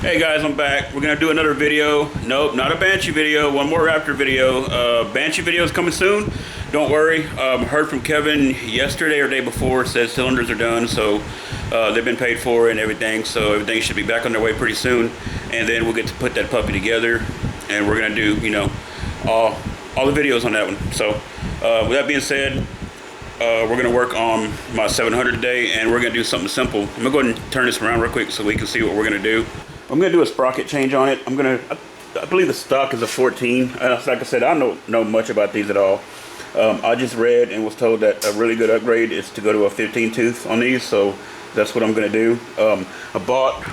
Hey guys, I'm back. We're gonna do another video. Nope, not a Banshee video. One more Raptor video. Banshee video is coming soon. Don't worry. Heard from Kevin yesterday or day before. Says cylinders are done, so they've been paid for and everything. So everything should be back on their way pretty soon. And then we'll get to put that puppy together, and we're gonna do, you know, all the videos on that one. So with that being said, we're gonna work on my 700 today, and we're gonna do something simple. I'm gonna go ahead and turn this around real quick so we can see what we're gonna do. I'm gonna do a sprocket change on it. I believe the stock is a 14. Like I said, I don't know much about these at all. I just read and was told that a really good upgrade is to go to a 15 tooth on these, so that's what I'm gonna do. I bought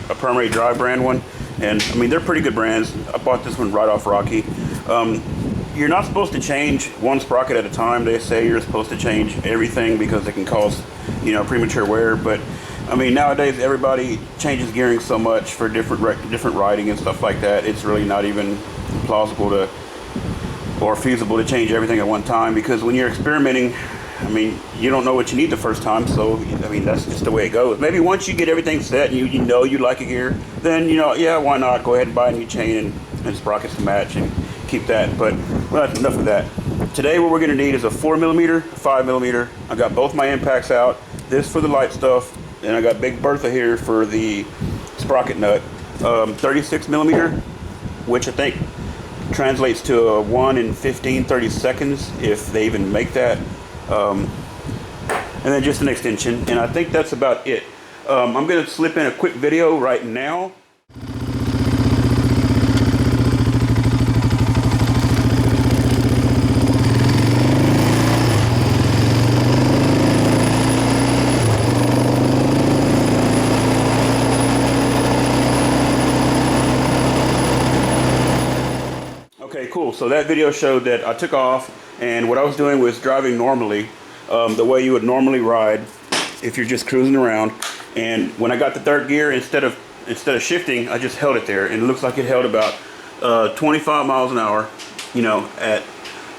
a primary drive brand one, and I mean, they're pretty good brands. I bought this one right off Rocky. You're not supposed to change one sprocket at a time. They say you're supposed to change everything because it can cause, you know, premature wear. But I mean, nowadays everybody changes gearing so much for different riding and stuff like that. It's really not even plausible to or feasible to change everything at one time, because when you're experimenting, I mean, you don't know what you need the first time. So I mean, that's just the way it goes. Maybe once you get everything set and you know you like a gear, then, you know, yeah, why not go ahead and buy a new chain and sprockets to match and keep that. But well, that's enough of that. Today what we're going to need is a 4mm, 5mm. I got both my impacts out. This for the light stuff, and I got Big Bertha here for the sprocket nut. 36mm, which I think translates to a 1 in 30 seconds, if they even make that. And then just an extension, and I think that's about it. I'm going to slip in a quick video right now. Okay, cool. So that video showed that I took off, and what I was doing was driving normally, the way you would normally ride if you're just cruising around. And when I got the third gear, instead of shifting, I just held it there, and it looks like it held about 25 miles an hour, you know, at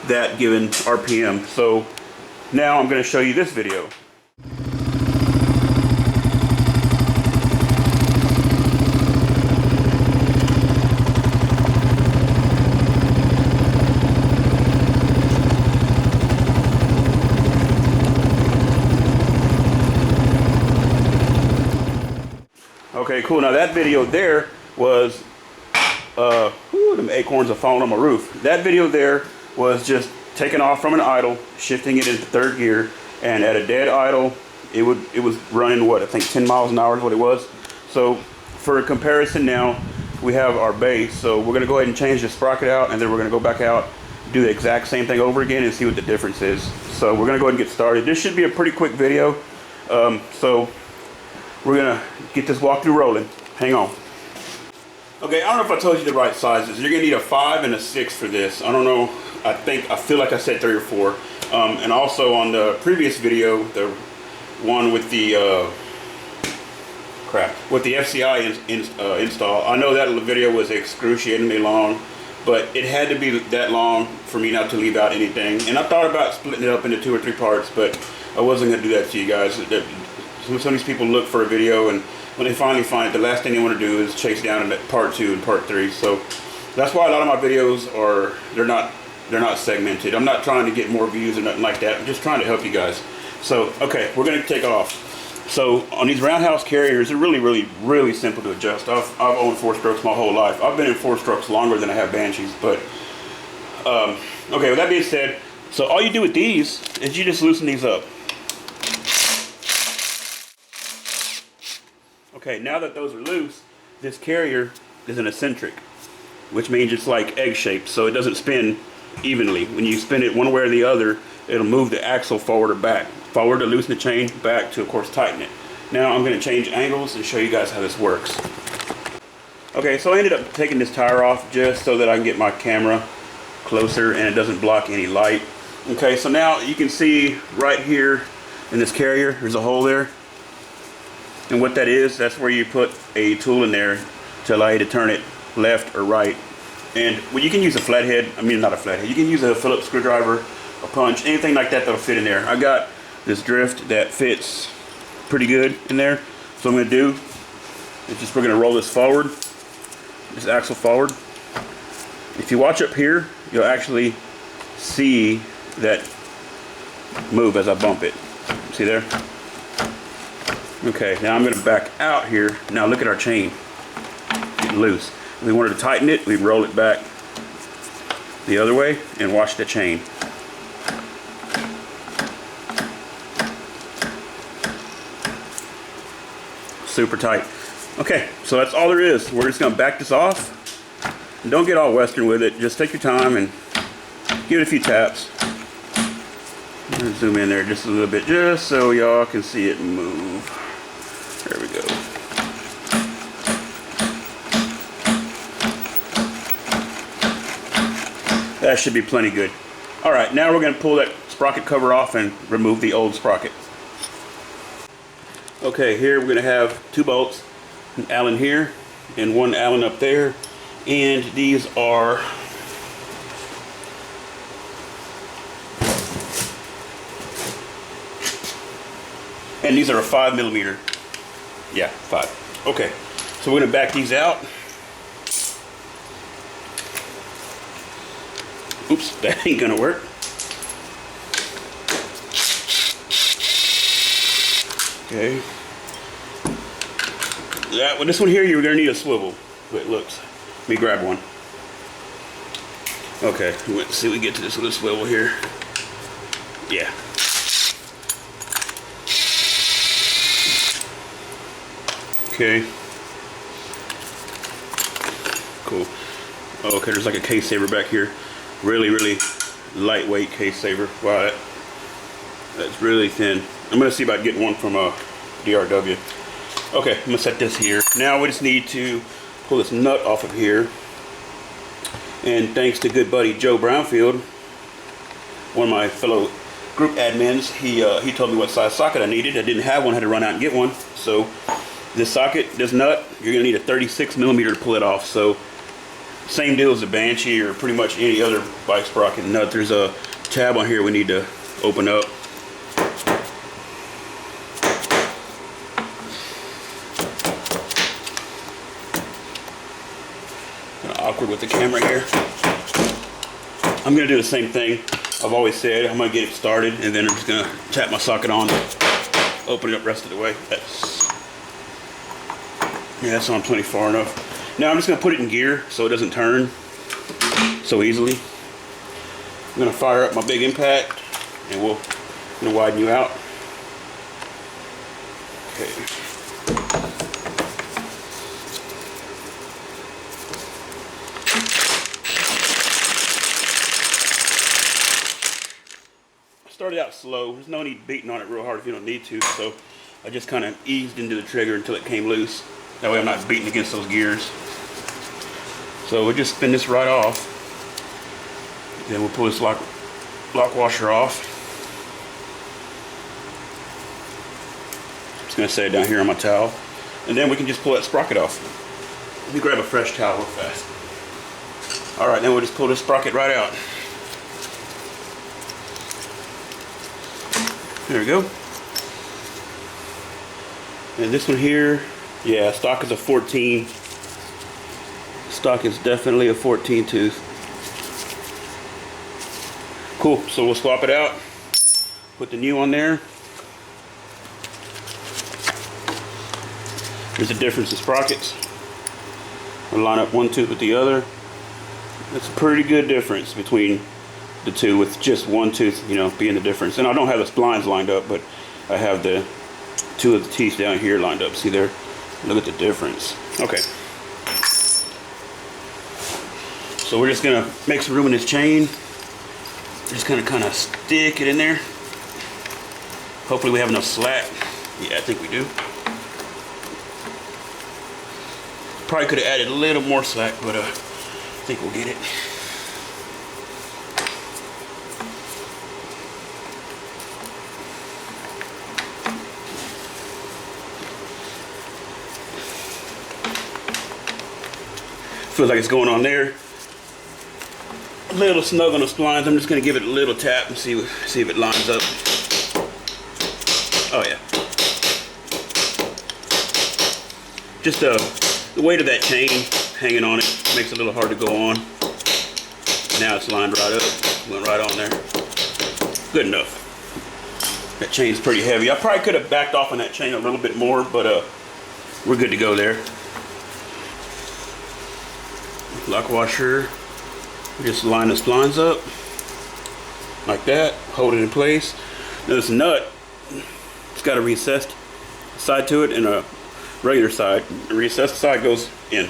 that given RPM. So now I'm going to show you this video. Okay, cool. Now that video there was, them acorns are falling on my roof. That video there was just taking off from an idle, shifting it into third gear, and at a dead idle, it was running, what, I think 10 miles an hour is what it was. So for a comparison now, we have our base. So we're gonna go ahead and change the sprocket out, and then we're gonna go back out, do the exact same thing over again, and see what the difference is. So we're gonna go ahead and get started. This should be a pretty quick video. So we're gonna get this walkthrough rolling. Hang on. Okay, I don't know if I told you the right sizes. You're gonna need a 5 and a 6 for this. I don't know. I feel like I said 3 or 4. And also on the previous video, the one with the with the FCI install. I know that video was excruciatingly long, but it had to be that long for me not to leave out anything. And I thought about splitting it up into 2 or 3 parts, but I wasn't gonna do that to you guys. Some of these people look for a video, and when they finally find it, the last thing they want to do is chase down part 2 and part 3. So that's why a lot of my videos are, they're not segmented. I'm not trying to get more views or nothing like that. I'm just trying to help you guys. So okay, we're gonna take off. So on these roundhouse carriers, they're really simple to adjust. I've owned 4-strokes my whole life. I've been in 4-strokes longer than I have Banshees. But okay, with that being said, so all you do with these is you just loosen these up. Okay, now that those are loose, this carrier is an eccentric, which means it's like egg-shaped, so it doesn't spin evenly. When you spin it one way or the other, it'll move the axle forward or back. Forward to loosen the chain, back to, of course, tighten it. Now I'm going to change angles and show you guys how this works. Okay, so I ended up taking this tire off just so that I can get my camera closer and it doesn't block any light. Okay, so now you can see right here in this carrier, there's a hole there. And what that is, that's where you put a tool in there to allow you to turn it left or right. And well, you can use a flathead, I mean not a flathead, you can use a Phillips screwdriver, a punch, anything like that that'll fit in there. I got this drift that fits pretty good in there. So what I'm going to do It's just we're going to roll this forward, this axle forward. If you watch up here, you'll actually see that move as I bump it. See there? Okay, now I'm going to back out here. Now look at our chain. Getting loose. If we wanted to tighten it, we'd roll it back the other way and watch the chain. Super tight. Okay, so that's all there is. We're just going to back this off. And don't get all Western with it. Just take your time and give it a few taps. Zoom in there just a little bit, just so y'all can see it move. There we go. That should be plenty good. All right, now we're going to pull that sprocket cover off and remove the old sprocket. Okay, here we're going to have 2 bolts, an Allen here and 1 Allen up there, and these are a 5mm. Yeah, 5. Okay, so we're going to back these out. Oops, that ain't going to work. Okay. This one here, you're going to need a swivel. But it looks. Let me grab one. Okay, let's see if we get to this with a swivel here. Yeah. Okay. Cool. Okay, there's like a case saver back here. Really, really lightweight case saver. Wow, that's really thin. I'm gonna see about getting one from DRW. Okay, I'm gonna set this here. Now we just need to pull this nut off of here. And thanks to good buddy Joe Brownfield, one of my fellow group admins, he told me what size socket I needed. I didn't have one, I had to run out and get one. So this socket, this nut, you're gonna need a 36mm to pull it off. So same deal as the Banshee or pretty much any other bike sprocket nut. There's a tab on here we need to open up. Kind of awkward with the camera here. I'm gonna do the same thing I've always said. I'm gonna get it started and then I'm just gonna tap my socket on, open it up the rest of the way. That's on plenty far enough. Now I'm just going to put it in gear so it doesn't turn so easily. I'm going to fire up my big impact and I'm going to widen you out. Okay. I started out slow. There's no need beating on it real hard if you don't need to. So I just kind of eased into the trigger until it came loose. That way I'm not beating against those gears. So we'll just spin this right off. Then we'll pull this lock washer off. Just gonna set it down here on my towel. And then we can just pull that sprocket off. Let me grab a fresh towel real fast. All right, then we'll just pull this sprocket right out. There we go. And this one here, yeah, stock is a 14. Stock is definitely a 14 tooth. Cool, so we'll swap it out. Put the new on there. There's a difference in sprockets. We'll line up one tooth with the other. It's a pretty good difference between the two with just one tooth, you know, being the difference. And I don't have the splines lined up, but I have the 2 of the teeth down here lined up. See there? Look at the difference. Okay. So we're just gonna make some room in this chain. Just gonna kind of stick it in there. Hopefully we have enough slack. Yeah, I think we do. Probably could have added a little more slack, but I think we'll get it. Feels like it's going on there. A little snug on the splines. I'm just going to give it a little tap and see if it lines up. Oh yeah. just the weight of that chain hanging on it makes it a little hard to go on. Now it's lined right up, went right on there. Good enough. That chain's pretty heavy. I probably could have backed off on that chain a little bit more, but we're good to go there. Lock washer, just line the splines up like that, hold it in place. Now this nut, it's got a recessed side to it and a regular side. The recessed side goes in.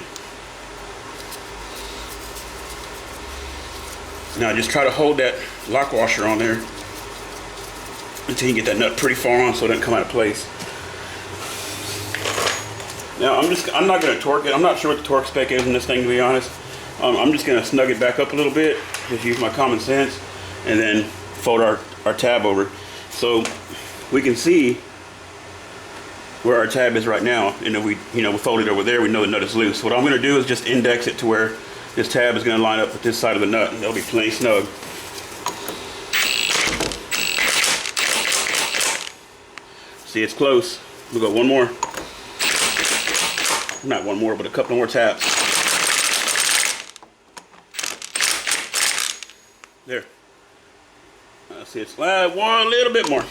Now just try to hold that lock washer on there until you get that nut pretty far on so it doesn't come out of place. Now I'm not going to torque it. I'm not sure what the torque spec is in this thing, to be honest. I'm just going to snug it back up a little bit, just use my common sense, and then fold our tab over so we can see where our tab is right now. And if we fold it over there, we know the nut is loose. What I'm going to do is just index it to where this tab is going to line up with this side of the nut, and that'll be plenty snug. See, it's close. We'll go one more. Not one more, but a couple more taps. There. See, it's one little bit more.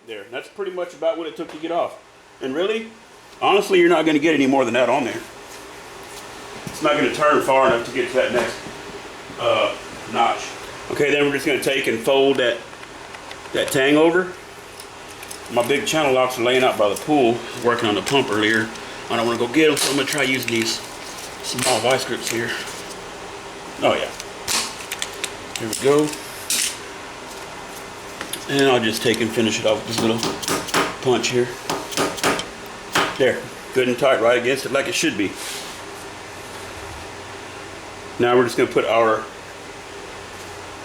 There. That's pretty much about what it took to get off. And really, honestly, you're not going to get any more than that on there. It's not going to turn far enough to get to that next notch. Okay, then we're just going to take and fold that tang over. My big channel locks are laying out by the pool, working on the pump earlier. I don't want to go get them, so I'm going to try using these small vice grips here. Oh yeah. Here we go. And I'll just take and finish it off with this little punch here. There, good and tight right against it like it should be. Now we're just going to put our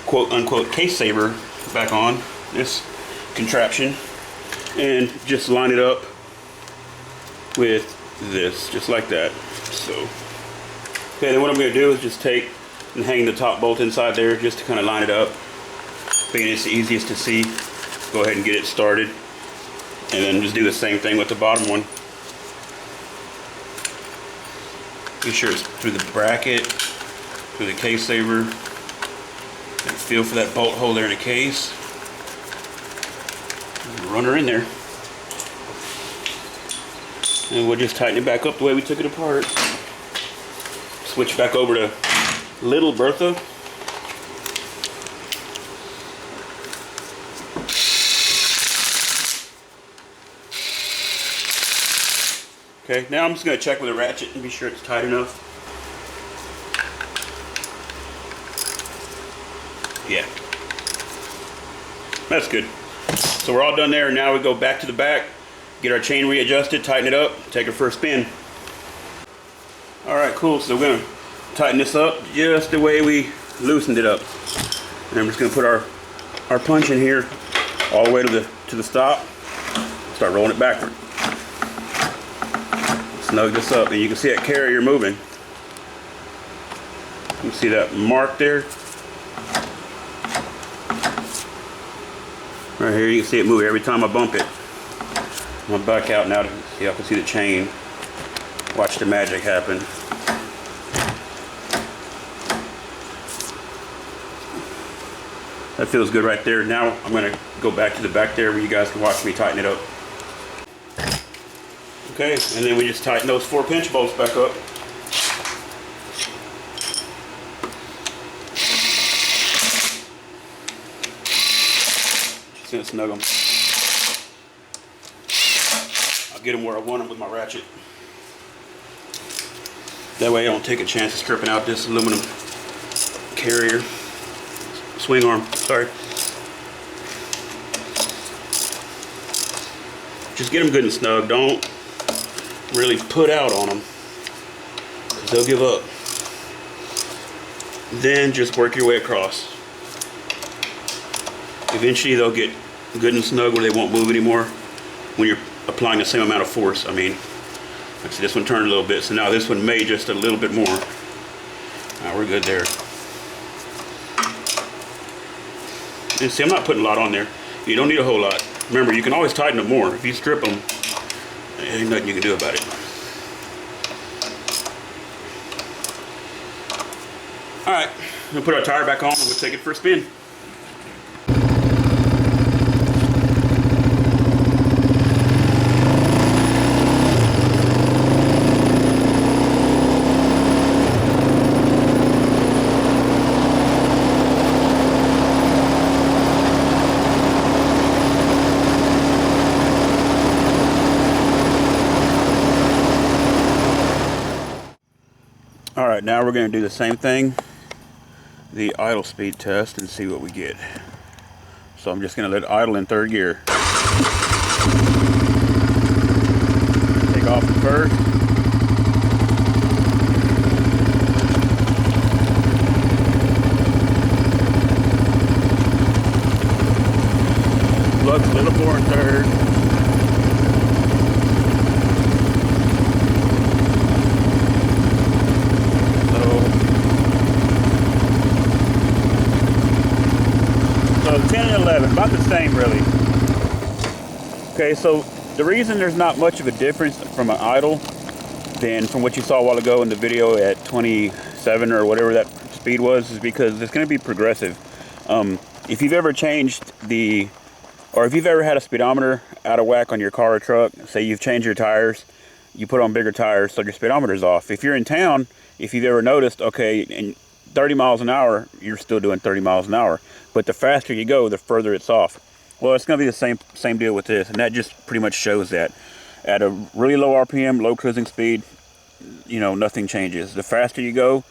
quote-unquote case saver back on this contraption and just line it up with this, just like that. So, okay, then what I'm going to do is just take and hang the top bolt inside there just to kind of line it up. Being it's the easiest to see, go ahead and get it started, and then just do the same thing with the bottom one. Be sure it's through the bracket, through the case saver, and feel for that bolt hole there in the case. Run her in there. And we'll just tighten it back up the way we took it apart. Switch back over to Little Bertha. Okay, now I'm just going to check with a ratchet and be sure it's tight enough. Yeah. That's good. So we're all done there. Now we go back to the back, get our chain readjusted, tighten it up, take her for a spin. Alright, cool. So we're going to tighten this up just the way we loosened it up. And I'm just going to put our punch in here all the way to the stop. Start rolling it backward. Snug this up, and you can see that carrier moving. You can see that mark there. Right here, you can see it move every time I bump it. I'm gonna back out now to see, y'all can see the chain. Watch the magic happen. That feels good right there. Now I'm gonna go back to the back there where you guys can watch me tighten it up. Okay, and then we just tighten those 4 pinch bolts back up. Just gonna snug them. I'll get them where I want them with my ratchet. That way I don't take a chance of stripping out this aluminum carrier. Swing arm, sorry. Just get them good and snug. Don't really put out on them, because they'll give up. Then just work your way across. Eventually they'll get good and snug where they won't move anymore when you're applying the same amount of force. I mean, like I see this one turned a little bit, so now this one may just a little bit more. Now we're good there. And see, I'm not putting a lot on there. You don't need a whole lot. Remember, you can always tighten them more. If you strip them, there ain't nothing you can do about it. Alright, we'll put our tire back on and we'll take it for a spin. Alright, now we're going to do the same thing, the idle speed test, and see what we get. So I'm just going to let it idle in third gear. Take off the first. Looks a little more in third. So 10 and 11, about the same really. Okay, so the reason there's not much of a difference from an idle than from what you saw a while ago in the video at 27 or whatever that speed was is because it's going to be progressive. If you've ever changed or if you've ever had a speedometer out of whack on your car or truck, say you've changed your tires, you put on bigger tires so your speedometer's off. If you're in town, if you've ever noticed, okay, in 30 miles an hour, you're still doing 30 miles an hour. But the faster you go, the further it's off. Well, it's going to be the same deal with this, and that just pretty much shows that at a really low RPM, low cruising speed, you know, nothing changes. The faster you go,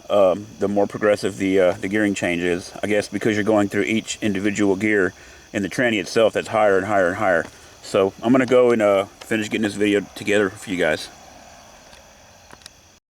the more progressive the gearing change is. I guess because you're going through each individual gear in the tranny itself, that's higher and higher and higher. So I'm going to go and finish getting this video together for you guys.